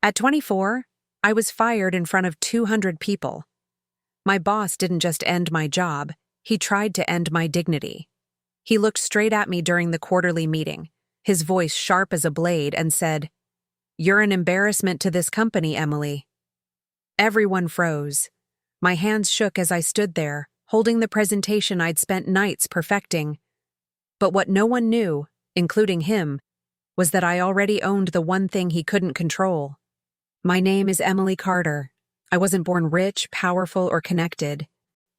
At 24, I was fired in front of 200 people. My boss didn't just end my job, he tried to end my dignity. He looked straight at me during the quarterly meeting, his voice sharp as a blade, and said, "You're an embarrassment to this company, Emily." Everyone froze. My hands shook as I stood there, holding the presentation I'd spent nights perfecting. But what no one knew, including him, was that I already owned the one thing he couldn't control. My name is Emily Carter. I wasn't born rich, powerful, or connected.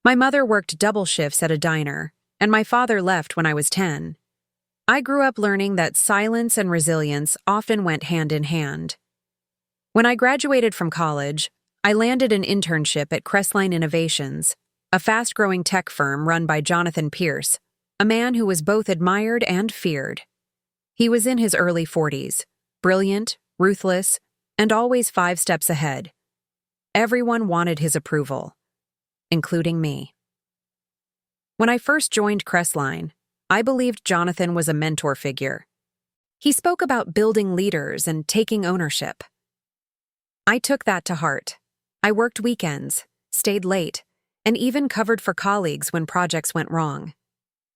My mother worked double shifts at a diner, and my father left when I was 10. I grew up learning that silence and resilience often went hand in hand. When I graduated from college, I landed an internship at Crestline Innovations, a fast-growing tech firm run by Jonathan Pierce, a man who was both admired and feared. He was in his early 40s, brilliant, ruthless, and always 5 steps ahead. Everyone wanted his approval, including me. When I first joined Crestline, I believed Jonathan was a mentor figure. He spoke about building leaders and taking ownership. I took that to heart. I worked weekends, stayed late, and even covered for colleagues when projects went wrong.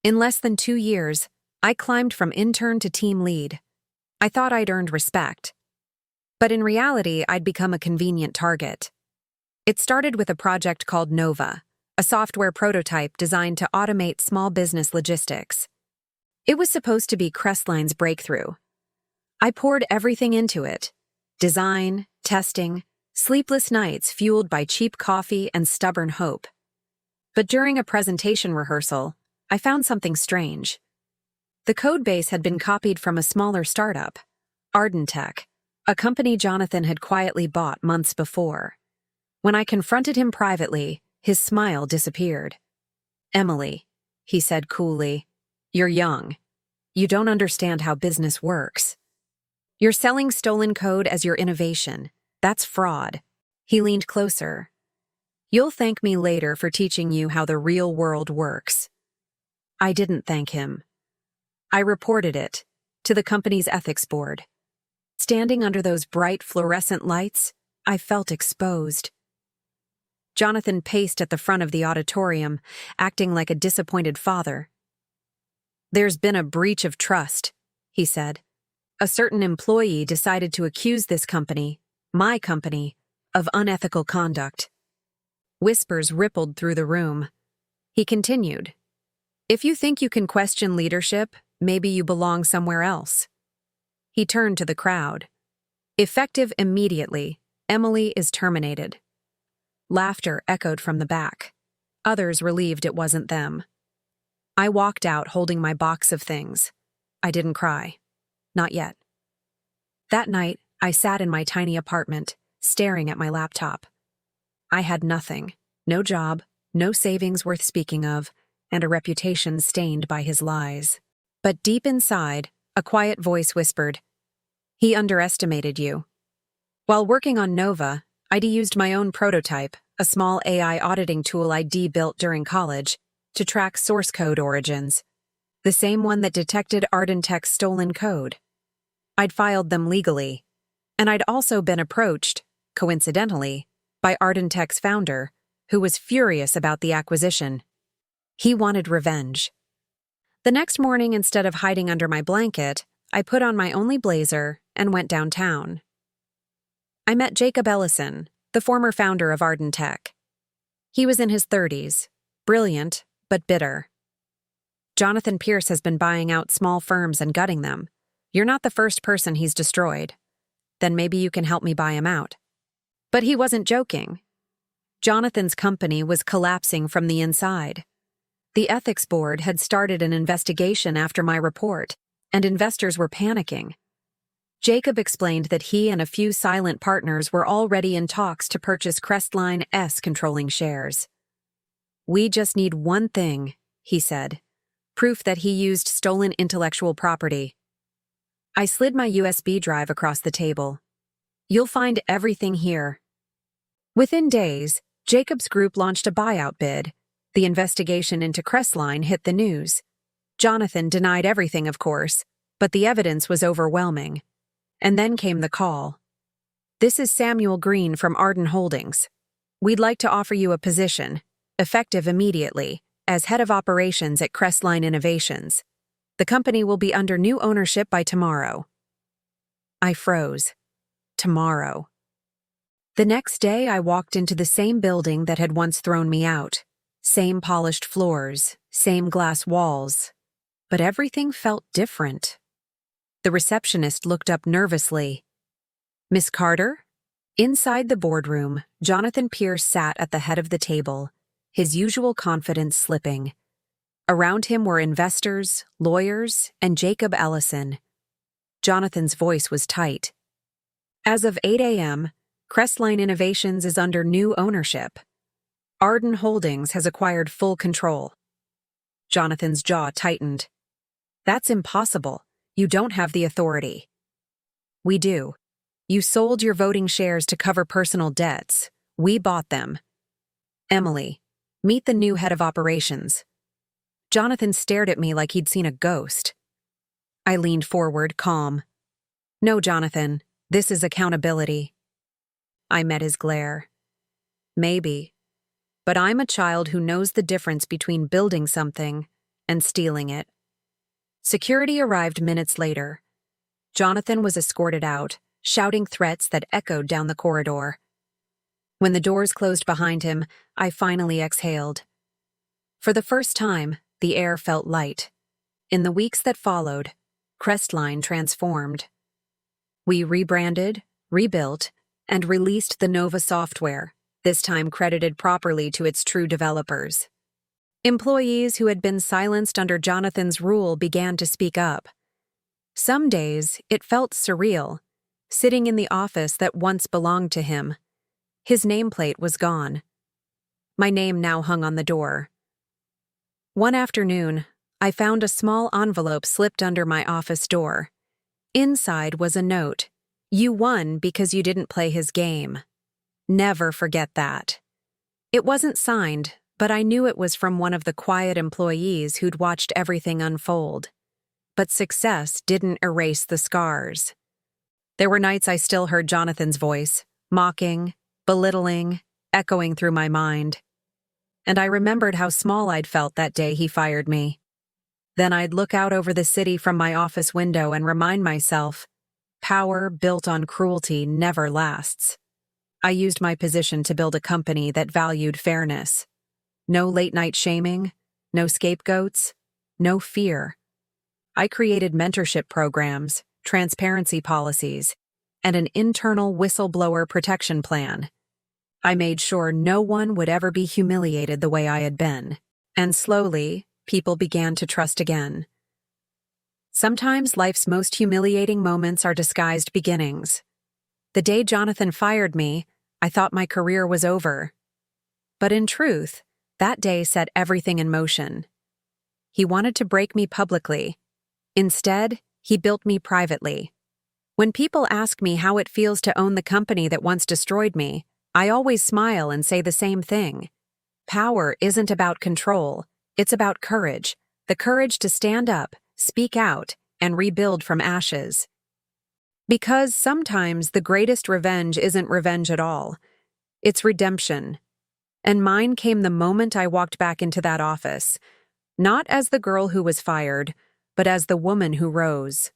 In less than 2 years, I climbed from intern to team lead. I thought I'd earned respect. But in reality, I'd become a convenient target. It started with a project called Nova, a software prototype designed to automate small business logistics. It was supposed to be Crestline's breakthrough. I poured everything into it: design, testing, sleepless nights fueled by cheap coffee and stubborn hope. But during a presentation rehearsal, I found something strange. The codebase had been copied from a smaller startup, Ardentech, a company Jonathan had quietly bought months before. When I confronted him privately, his smile disappeared. "Emily," he said coolly, "you're young. You don't understand how business works. You're selling stolen code as your innovation. That's fraud." He leaned closer. "You'll thank me later for teaching you how the real world works." I didn't thank him. I reported it to the company's ethics board. Standing under those bright fluorescent lights, I felt exposed. Jonathan paced at the front of the auditorium, acting like a disappointed father. "There's been a breach of trust," he said. "A certain employee decided to accuse this company, my company, of unethical conduct." Whispers rippled through the room. He continued, "If you think you can question leadership, maybe you belong somewhere else." He turned to the crowd. "Effective immediately, Emily is terminated." Laughter echoed from the back. Others relieved it wasn't them. I walked out holding my box of things. I didn't cry. Not yet. That night, I sat in my tiny apartment, staring at my laptop. I had nothing. No job, no savings worth speaking of, and a reputation stained by his lies. But deep inside, a quiet voice whispered, "He underestimated you." While working on Nova, I'd used my own prototype, a small AI auditing tool I'd built during college, to track source code origins, the same one that detected Ardentech's stolen code. I'd filed them legally, and I'd also been approached, coincidentally, by Ardentech's founder, who was furious about the acquisition. He wanted revenge. The next morning, instead of hiding under my blanket, I put on my only blazer and went downtown. I met Jacob Ellison, the former founder of Ardentech. He was in his 30s, brilliant, but bitter. "Jonathan Pierce has been buying out small firms and gutting them. You're not the first person he's destroyed. Then maybe you can help me buy him out." But he wasn't joking. Jonathan's company was collapsing from the inside. The ethics board had started an investigation after my report, and investors were panicking. Jacob explained that he and a few silent partners were already in talks to purchase Crestline's controlling shares. "We just need one thing," he said, "proof that he used stolen intellectual property." I slid my USB drive across the table. "You'll find everything here." Within days, Jacob's group launched a buyout bid. The investigation into Crestline hit the news. Jonathan denied everything, of course, but the evidence was overwhelming. And then came the call. This is Samuel Green from Arden Holdings. We'd like to offer you a position, effective immediately, as head of operations at Crestline Innovations. The company will be under new ownership by tomorrow. I froze. Tomorrow. The next day, I walked into the same building that had once thrown me out. Same polished floors, same glass walls. But everything felt different. The receptionist looked up nervously. "Miss Carter?" Inside the boardroom, Jonathan Pierce sat at the head of the table, his usual confidence slipping. Around him were investors, lawyers, and Jacob Ellison. Jonathan's voice was tight. As of 8 a.m., Crestline Innovations is under new ownership. Arden Holdings has acquired full control. Jonathan's jaw tightened. "That's impossible. You don't have the authority." "We do. You sold your voting shares to cover personal debts. We bought them. Emily, meet the new head of operations." Jonathan stared at me like he'd seen a ghost. I leaned forward, calm. "No, Jonathan, this is accountability." I met his glare. "Maybe. But I'm a child who knows the difference between building something and stealing it." Security arrived minutes later. Jonathan was escorted out, shouting threats that echoed down the corridor. When the doors closed behind him, I finally exhaled. For the first time, the air felt light. In the weeks that followed, Crestline transformed. We rebranded, rebuilt, and released the Nova software, this time credited properly to its true developers. Employees who had been silenced under Jonathan's rule began to speak up. Some days, it felt surreal, sitting in the office that once belonged to him. His nameplate was gone. My name now hung on the door. One afternoon, I found a small envelope slipped under my office door. Inside was a note. "You won because you didn't play his game. Never forget that." It wasn't signed, but I knew it was from one of the quiet employees who'd watched everything unfold. But success didn't erase the scars. There were nights I still heard Jonathan's voice, mocking, belittling, echoing through my mind. And I remembered how small I'd felt that day he fired me. Then I'd look out over the city from my office window and remind myself, power built on cruelty never lasts. I used my position to build a company that valued fairness. No late-night shaming, no scapegoats, no fear. I created mentorship programs, transparency policies, and an internal whistleblower protection plan. I made sure no one would ever be humiliated the way I had been, and slowly, people began to trust again. Sometimes life's most humiliating moments are disguised beginnings. The day Jonathan fired me, I thought my career was over. But in truth, that day set everything in motion. He wanted to break me publicly. Instead, he built me privately. When people ask me how it feels to own the company that once destroyed me, I always smile and say the same thing. Power isn't about control, it's about courage. The courage to stand up, speak out, and rebuild from ashes. Because sometimes the greatest revenge isn't revenge at all. It's redemption. And mine came the moment I walked back into that office. Not as the girl who was fired, but as the woman who rose.